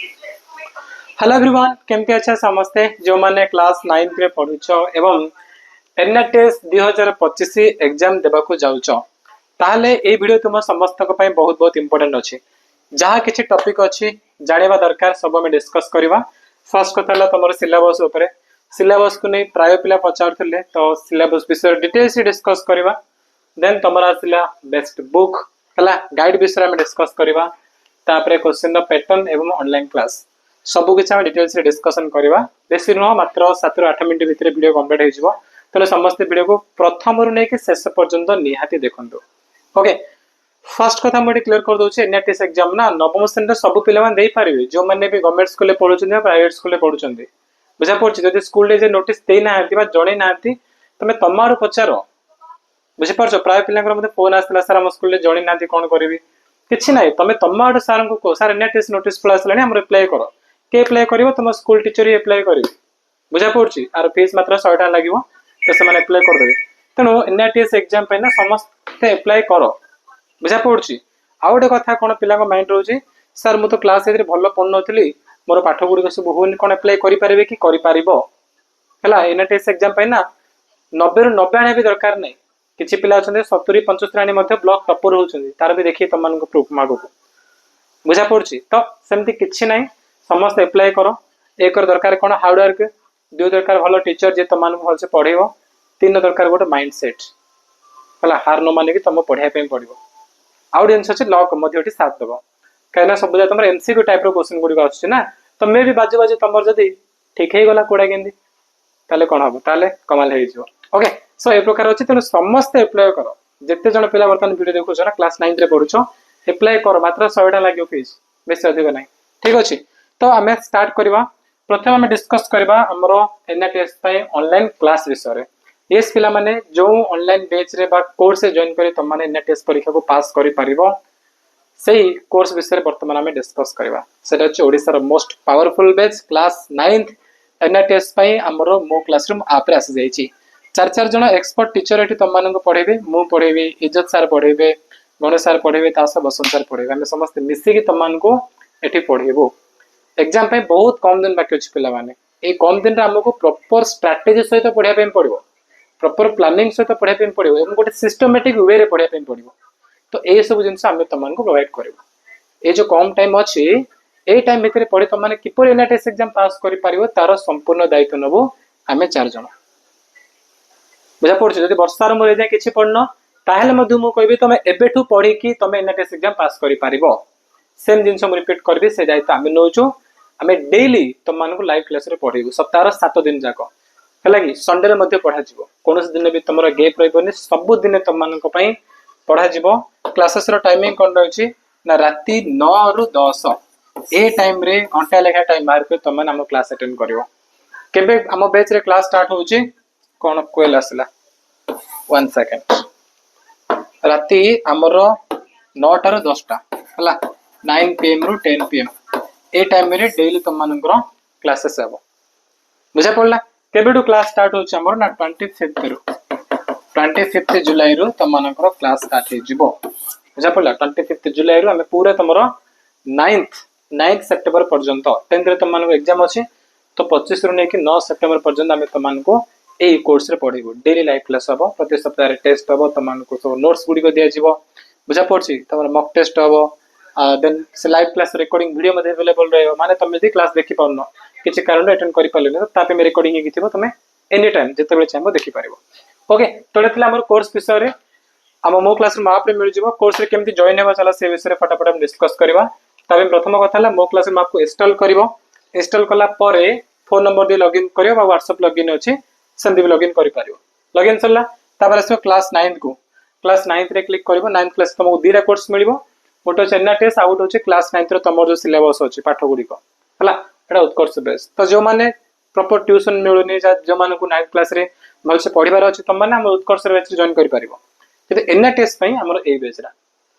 Hello everyone केमती अच्छा समस्ते जो माने क्लास 9 रे पढुछ एवं एनएटीएस 2025 एग्जाम देबाकू जाउछ ताहले ए वीडियो तुम समस्त को पई बहुत बहुत इंपोर्टेंट अछि जहा किछि टॉपिक अछि जानिबा दरकार सब में डिस्कस करबा। फर्स्ट कथा ला तमर सिलेबस ऊपर सिलेबस को नै प्राय पिला पचारथिले तो सिलेबस विषय डिटेल्स डिस्कस करबा। देन तमरा आसिला बेस्ट बुक हला गाइड विषय में डिस्कस करबा तापरे क्वेश्चन द पैटर्न एवं ऑनलाइन क्लास सबु किछ हम डिटेल्स रे डिस्कशन करबा। बेसी न मात्र 7 ରୁ 8 मिनिट भितर वीडियो कंप्लीट हो जिवो तले समस्त वीडियो को प्रथम रु नै कि शेष पर्यंत निहाती देखंतु। ओके फर्स्ट कथा हम क्लियर कर दोचे एनएटीएस एग्जाम ना नवम श्रेणी रे सब पिला मान देई पारिबे जो माने भी गवर्नमेंट स्कूल ले पढुछन या प्राइवेट स्कूल ले पढुछन बुझा पड़छ जदि स्कूल ले जे नोटिस देई ना आती बा जणे ना आती तमे तमारो पचारो बुझि परछ प्राय पिलांकर मते फोन आस्तला सर हम स्कूल ले जणे ना आती कोन करबी किछि नै तमे तमारो सर को सर एनएटीएस नोटिस पळ आसलानी हम रिप्लाई करो के अप्लाई करिवो तुम स्कूल टीचर ही अप्लाई करिवो बुझा पड़छि आर फीस मात्र 100 टका लागिवो तो से माने अप्लाई कर देबे तनो एनएटीएस एग्जाम पे ना समस्त अप्लाई करो बुझा पड़छि। आ गोटे कथा कोन पिला को माइंड रहउछि सर मु तो क्लास एथि भलो पढ नथली मोर पाठ गुडी सब होनी कोन अप्लाई करि पारिबे कि करि पारिबो हला एनएटीएस एग्जाम पे ना 90 ରୁ 90 आने भी दरकार नै किछि पिला अछन 70 75 आने मध्ये ब्लॉक टॉपर होउछन तार भी देखि तमन को प्रूफ मागो बुझा पड़छि। तो सेमति किछि नै समस्त अप्लाई करो एक दरकार कोन हार्ड वर्क दो दरकार भलो टीचर जे तमन को भलसे पढेबो तीन दरकार गोटे माइंडसेट हला हार न माने कि तुम पढिया पे पड़िबो आउ जिनस अछि लॉक मध्ये साथ देबो कहना सब जा तुम एमसीक्यू टाइप रो क्वेश्चन गुडी आछे ना तो मे भी बाजू बाजू तमर जदी ठीक हे गला कोडा गेंदी ताले कोन हबो ताले कमाल हे जिवो। ओके सो ए प्रकार अछि तने समस्त अप्लाई करो जत्ते जण पिला वर्तन वीडियो देखु छ ना क्लास 9 रे पढुछो अप्लाई करो मात्र 100 टका लागियो फीस बेसी अधिक नै ठीक अछि। तो आमे स्टार्ट करबा प्रथम आमे डिस्कस करबा हमरो एनएटीएस पय ऑनलाइन क्लास विषय रे एस पिला माने जो ऑनलाइन बैच रे बा कोर्स से जॉइन करी त माने एनएटीएस परीक्षा को पास करि परिबो सेही कोर्स विषय रे वर्तमान आमे डिस्कस करबा सेटा छ ओडिसा रो most powerful batch class 9th NATS पय हमरो मो क्लासरूम आप रे आसी जाई छी चार जण एक्सपर्ट टीचर एठी तम मानको पढेबे मु पढेबे इज्जत सर पढेबे गणेश सर पढेबे तास बसंत सर पढेबे हम समस्त मिसी कि तम मानको एठी पढेबो एग्जाम पे बहुत कम दिन बाकी अछि पिला माने ए कम दिन रे हमको प्रॉपर स्ट्रेटजी सहित पढिया पे पड़िबो प्रॉपर प्लानिंग सहित पढिया पे पड़िबो एवं गोटे सिस्टमैटिक वे रे पढिया पे पड़िबो तो ए सब जिंस हम तमन को प्रोवाइड करबो ए जो कम टाइम अछि ए टाइम भितर पढि तमने किपर एनएटीएस एग्जाम पास करि परिबो तार संपूर्ण दायित्व नबो हमें चार जण बुझा पड़छ जदि वर्षार मोर जे किछि पढनो ताहेले मधु मु कहबी तमे एबेठू पढी कि तमे एनएटीएस एग्जाम पास करि परिबो सेम जिंस हम रिपीट करबी से दायित्व हमें नोचो हमें डेली तुम मान को लाइव क्लास रे पढेबो सप्ताह 7 दिन जाको हला कि संडे रे मध्ये पढा जिवो कोनोस दिन भी तमरो गैप रहबोनी सब दिन तुम मान को पई पढा जिवो क्लासेस रो टाइमिंग कोन रहछि ना राती 9 रु 10 ए टाइम रे घंटा लेखा टाइम मार के तुम हम क्लास अटेंड करिवो केबे हम बैच रे क्लास स्टार्ट होछि कोन कोएल आसला 1 सेकंड राती हमरो 9 टा रु 10 टा हला 9 pm रु 10 pm ए टाइम रे डेली तुम मानकर क्लासेस हेबो बुझा पड़ला केबेडू क्लास स्टार्ट होछ हमर ना 25th जुलाई रु तुम मानकर क्लास स्टार्ट हे जिवो बुझा पड़ला 25th जुलाई रु हमें पूरा तमरो 9th सितंबर पर्यंत 10th रे तुम मानको एग्जाम अछि तो 25 रु नै कि 9 सितंबर पर्यंत हमें तुम मानको ए कोर्स रे पढिबो डेली लाइव क्लास हबो प्रति सप्ताह रे टेस्ट हबो तुम मानको तो नोट्स गुडी को दिया जिवो बुझा पड़छि तमर मॉक टेस्ट हबो देन से लाइव क्लास रिकॉर्डिंग वीडियो मध्ये अवेलेबल रहबो माने तुम यदि क्लास देखि पाउनो किछि कारण अटेंड करि पाले न तापे मे रिकॉर्डिंग हेकि थिबो तुमे एनी टाइम जते बेले चाहबो देखि पारिबो। ओके तोडे थिला हमर कोर्स विषय रे हम मो क्लासरूम आप रे मिल जिवो कोर्स रे केमति जॉइन हेबा चला से विषय रे फटाफट हम डिस्कस करबा तबे प्रथम कथा ला मो क्लासरूम आपको इंस्टॉल करिवो इंस्टॉल कला परे फोन नंबर दे लॉगिन करियो बा व्हाट्सएप लॉगिन अछि संदि भी लॉगिन करि पारियो लॉगिन सरला तापर आसो क्लास 9th को क्लास 9th रे क्लिक करिवो 9th क्लास तुमको दीरा कोर्स मिलिवो गोटे एनएटीएस आउट होचे क्लास 9th रो तमर जो सिलेबस अछि पाठ गुडी को हला एटा उत्कर्ष बेस तो जो माने प्रॉपर ट्यूशन मिलुनी जो माने को 9th क्लास रे भल से पढिबार अछि तम माने हम उत्कर्ष रे जॉइन करि परिबो किते एनएटीएस पई हमर ए बेस रा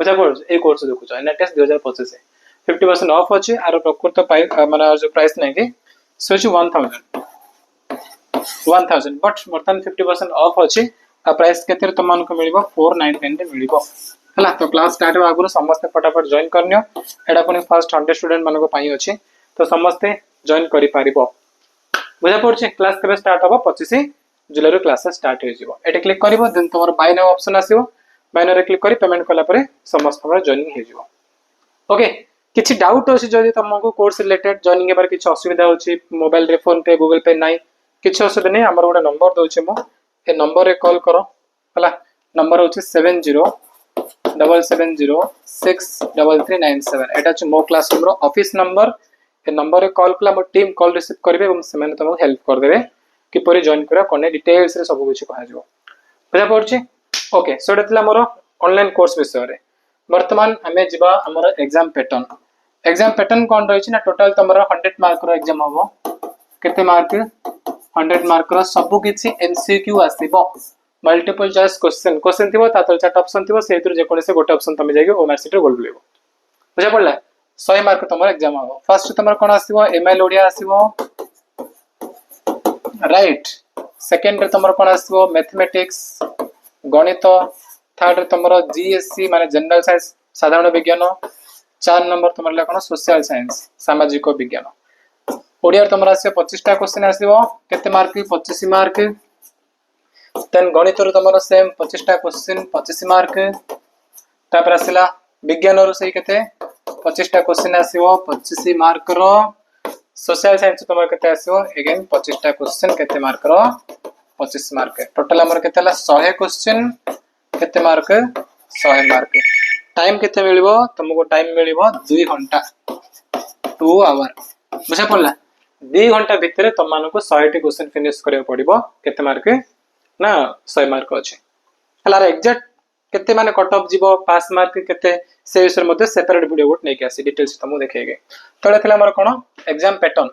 बुझा पड़ ए कोर्स देखु छ एनएटीएस 2025 50% ऑफ अछि आरो प्रकृत पाई माने जो प्राइस नै कि सोच 1000 बट वर्तमान 50% ऑफ अछि आ प्राइस केते रे तमन को मिलिबो 499 रे मिलिबो हला तो क्लास स्टार्ट हो आगुरो समस्त फटाफट जॉइन करनियो एडा पनि फर्स्ट 100 स्टूडेंट मानको पाई अछि तो समस्ते जॉइन करि पारिबो बुझा पड़छ क्लास केबे स्टार्ट हबो 25 जुलाई रो क्लास स्टार्ट हो जिवो एटे क्लिक करिवो देन तमर बाय नाउ ऑप्शन आसीबो बाय नाउ रे क्लिक करी पेमेंट कला परे समस्त हमर जॉइनिंग हे जिवो ओके किछि डाउट अछि जदि तुमको कोर्स रिलेटेड जॉइनिंग हेबार किछि असुविधा होछि मोबाइल रे फोन पे गूगल पे नाही किछि असुविधा नै हमर गोटे नंबर दोछि मो ए नंबर रे कॉल करो हला नंबर होछि 7077063397 एटा छि मो क्लासरूम रो ऑफिस नंबर ए नंबर रे कॉल कला मो टीम कॉल रिसीव करबे एवं सेमाने तुमको हेल्प कर देबे कि परि जॉइन करा कोने डिटेल्स रे सब किछि कहा जिवो बुझा पड़छि ओके सोडा तला मोर ऑनलाइन कोर्स विषय रे वर्तमान हमें जिबा हमर एग्जाम पैटर्न कोन रहि छि ना टोटल तमर 100 मार्क रो एग्जाम हबो केते मार्क 100 मार्क रो सब किछि एमसीक्यू आसीबो मल्टीपल चॉइस क्वेश्चन थिबो तातर चार ऑप्शन थिबो सेहितर जे कोने से गोटे ऑप्शन तमे जाइयो ओ मार्कशीट रे गोल लेबो बुझा पड़ला 100 मार्क तमर एग्जाम हबो फर्स्ट तमर कोन आसीबो एमएल ओडिया आसीबो राइट सेकंड रे तमर कोन आसीबो मैथमेटिक्स गणित थर्ड रे तमर जीएससी माने जनरल साइंस साधारण विज्ञान 4 नंबर तमर ले कोन सोशल साइंस सामाजिक विज्ञान ओडिया तमर आसीबो 25 टा क्वेश्चन आसीबो केते मार्क 25 मार्क देन गणित रो तमर सेम 25 टा क्वेश्चन 25 मार्क तापर आसीला विज्ञान रो सही केते 25 टा क्वेश्चन आसीबो 25 मार्क रो सोशल साइंस तमर केते आसीबो अगेन 25 टा क्वेश्चन केते मार्क रो 25 मार्क टोटल हमर केते ला 100 क्वेश्चन केते मार्क 100 मार्क टाइम केते मिलिबो तुमको टाइम मिलिबो 2 घंटा 2 आवर बुझा पड़ला 2 घंटा भितरे तुम मानको 100 टी क्वेश्चन फिनिश करियो पड़िबो केते मार्क ना 100 मार्क अछि हला एग्जैक्ट केते माने कट ऑफ जीवो पास मार्क केते से विषय मध्ये सेपरेट वीडियो गोट नै के आसी डिटेल्स तुमको देखेगे तळे थिला हमर कोन एग्जाम पैटर्न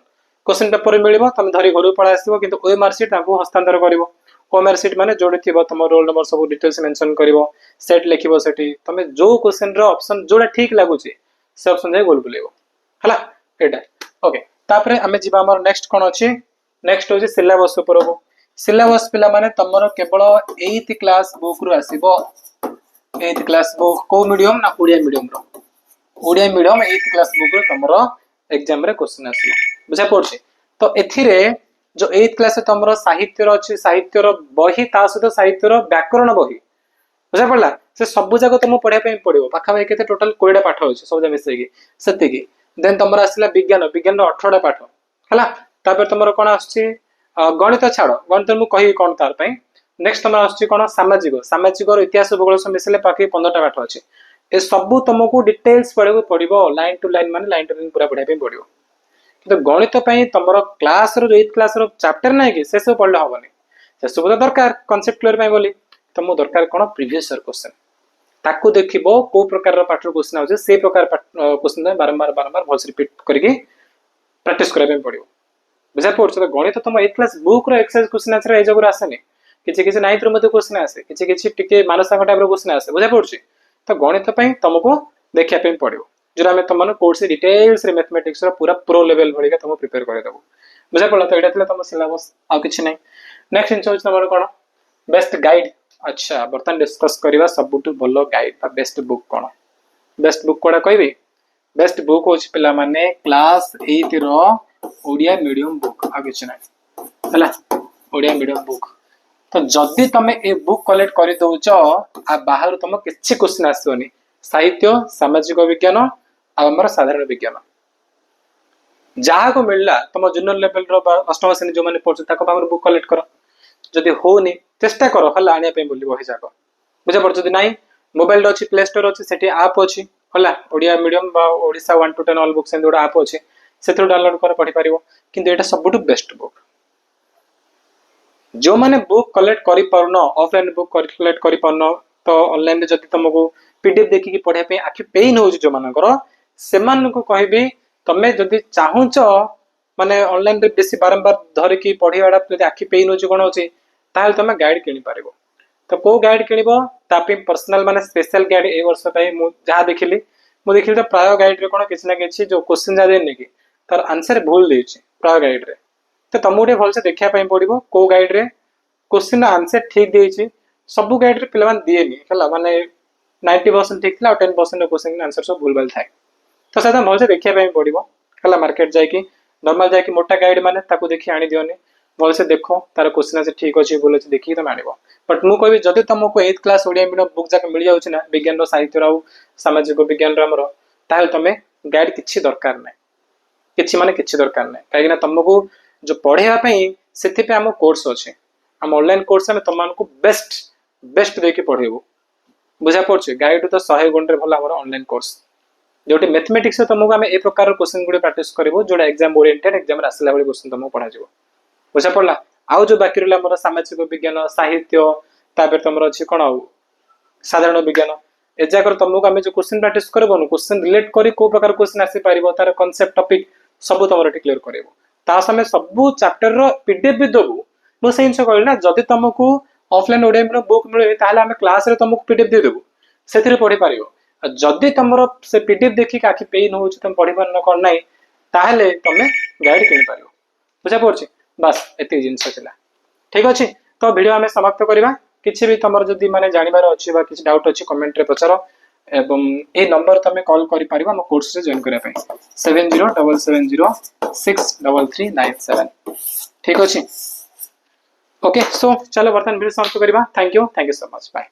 क्वेश्चन पेपर मिलिबो तुम धरी घरु पळा आसीबो किंतु ओय मार्कशीट ताको हस्तांतर करिवो ओ मार्कशीट माने जोडे थिबो तुम रोल नंबर सब डिटेल्स मेंशन करिवो सेट लिखिबो सेठी तुम जो क्वेश्चन रो ऑप्शन जोडा ठीक लागु छी से ऑप्शन जे गोल बुलेबो हला एटा ओके तापरे हमें जिबा हमर नेक्स्ट कोन अछि नेक्स्ट होजे सिलेबस ऊपर हो सिलेबस पिला माने तमरो केवल 8th क्लास बुक रु आसीबो 8th क्लास बुक को मीडियम ना Odia medium 8th class book रो तमरो एग्जाम रे क्वेश्चन आसीबो बुझा पड़छि तो एथिरे जो 8th क्लास तमरो साहित्य रो अछि साहित्य रो बही ता सहित साहित्य रो व्याकरण बही बुझा पड़ला से सब जगह तुम पढिया पे पड़िबो पाखा भाई केते टोटल 20 टा पाठ होछि सब जमे सेगी सत्य की देन तमरो आसीला विज्ञान रो 18 टा पाठ हला तापर तमरो कोन आछि गणित छाड़ गणित मु कहि कोन तार पई नेक्स्ट तमरो आछि कोन सामाजिक रो इतिहास भूगोल सब मिसले पाखी 15 टा पाठ अछि ए सब तुमको डिटेल्स पढिबो पड़िबो लाइन टू लाइन माने लाइन टू लाइन पूरा पढिया पे पड़िबो किंतु गणित पई तमरो क्लास रो 8th क्लास रो चैप्टर नै कि से सब पढले होबनी से सब तो दरकार कांसेप्ट क्लियर पई बोली तुमको दरकार कोन प्रीवियस ईयर क्वेश्चन ताकू देखिबो को प्रकार रो पाठ क्वेश्चन आउछ से प्रकार क्वेश्चन बारंबार भलसे रिपीट करके प्रैक्टिस करबे पड़िबो बुझा पड़छ तो गणित तुम 8th क्लास बुक रो एक्सरसाइज क्वेश्चन आंसर ए जगह आसेनी किछि किछि 9th रो मध्ये क्वेश्चन आसे किछि किछि टिके मानसांग टाइप रो क्वेश्चन आसे बुझा पड़छ तो गणित पई तुमको देखिया पे पड़िबो जोरा में तुम कोर्स डिटेल्स रे मैथमेटिक्स रो पूरा प्रो लेवल भलिका तुम प्रिपेयर करे देबो बुझा पड़ला तो एटा थला तुम सिलेबस आ किछि नै नेक्स्ट इंच तमरो कोन बेस्ट गाइड अच्छा बर्तन डिस्कस करबा सबटु भलो गाइड बा बेस्ट बुक कोन बेस्ट बुक कोडा कहबी बेस्ट बुक होछ पिला माने क्लास 8 रो ओडिया मीडियम बुक आ किछ नै हला ओडिया मीडियम बुक तो जदी तमे ए बुक कलेक्ट करि दउछ आ बाहर तम किछि क्वेश्चन आसोनी साहित्य सामाजिक विज्ञान आ हमर साधारण विज्ञान जहा को मिलला तम जूनियर लेवल रो अष्टम श्रेणी जो माने पढ़छ ताको बाहर बुक कलेक्ट करो जदी होनी चेष्टा करो हला आनिया पे बोली बहि जाको बुझा पड़ जदी नाही मोबाइल रो अछि प्ले स्टोर अछि सेठी ऐप अछि हला ओडिया मीडियम बा Odisha 1 to 10 all books and app अछि सेथु डाउनलोड कर पढि पारिबो किंतु एटा सबटु बेस्ट बुक जो माने बुक कलेक्ट करि परनो ऑफलाइन बुक कलेक्ट करि परनो तो ऑनलाइन रे जदी तुमको पीडीएफ देखि की पढे पे आखि पेन हो जो मानकर सेमान को कहबी तमे जदी चाहुच माने ऑनलाइन रे बेसी बारंबार धरि की पढिवाडा जदी आखि पेन हो कोन होची ताल तमे गाइड किनि पारिबो तो को गाइड किनिबो तापि पर्सनल माने स्पेशल गाइड ए वर्ष पई मु जहा देखिली तो प्राय गाइड रे कोन किछ ना किछ जो क्वेश्चन जा देनी कि तार आंसर भूल देछि प्राय गाइड रे तो तमुडे भल से देखिया पई पडिबो को गाइड रे क्वेश्चन आंसर ठीक देछि सब गाइड रे पिलमान दिएनी हला माने 90% ठीक थला 10% क्वेश्चन आंसर सब भूल भाल थाए तो सादा भल से देखिया पई पडिबो है मार्केट जाकि नॉर्मल जाकि मोटा गाइड माने ताको देखि आनी दियोनी भलसे देखो तार क्वेश्चन अच्छे ठीक अच्छे बोल अच्छे देखिए तुम आनिब बट मुझे कहबी जदि तुमको 8th class Odia medium book जाक मिल जाउछि ना विज्ञान साहित्य आउ सामाजिक विज्ञान आमर ताहले तुम गाइड किछि दरकार नै किछि माने किछि दरकार नै काहे तुमको जो पढ़ेवा पई सेति पे हम कोर्स अछि हम ऑनलाइन कोर्स में तुमको बेस्ट बेस्ट देके पढ़ेबो बुझा पड़छ गाइड तो 100 गुण रे भला हमर ऑनलाइन कोर्स जोटी मैथमेटिक्स तुमको आम ए प्रकार क्वेश्चन गुड़े प्रैक्टिस करिवो जोडा एग्जाम ओरिएंटेड एग्जाम आसला वाली क्वेश्चन तुमको पढ़ा जिवो बुझा पड़ला आउ जो बाकी रहला हमर सामाजिक विज्ञान साहित्य तापर तुमर अछि कोन आउ साधारण विज्ञान ए जाकर तुमको आम जो क्वेश्चन प्रैक्टिस करबो क्वेश्चन रिलेट करी को प्रकार क्वेश्चन आसी पारिबो तार कांसेप्ट टॉपिक सब तुमर क्लियर करबो ता समय सब चैप्टर रो पीडीएफ भी दबो मो से इनसे कहली ना जदि तुमको ऑफलाइन ओडिया में बुक मिले ताहले हम क्लास रे तुमको पीडीएफ दे देबो सेथिरे पढ़ी पारिबो जदि तुमर से पीडीएफ देखि आखि पेन हो तुम पढ़ी पार न कोन नाही ताहले तुम गाइड किन पारिबो बुझा पड़छ बस एते जिंस छला ठीक अछि तो वीडियो हमें समाप्त करबा किछि भी तुमर जदि माने जानिबार अछि बा किछि डाउट अछि कमेंट रे पचारो एवं ए नंबर तुम कॉल करि पारिबा हम कोर्स रे जॉइन करै पई 7077063397 ठीक अछि ओके सो चलो बर्तन वीडियो समाप्त करबा thank you so much bye.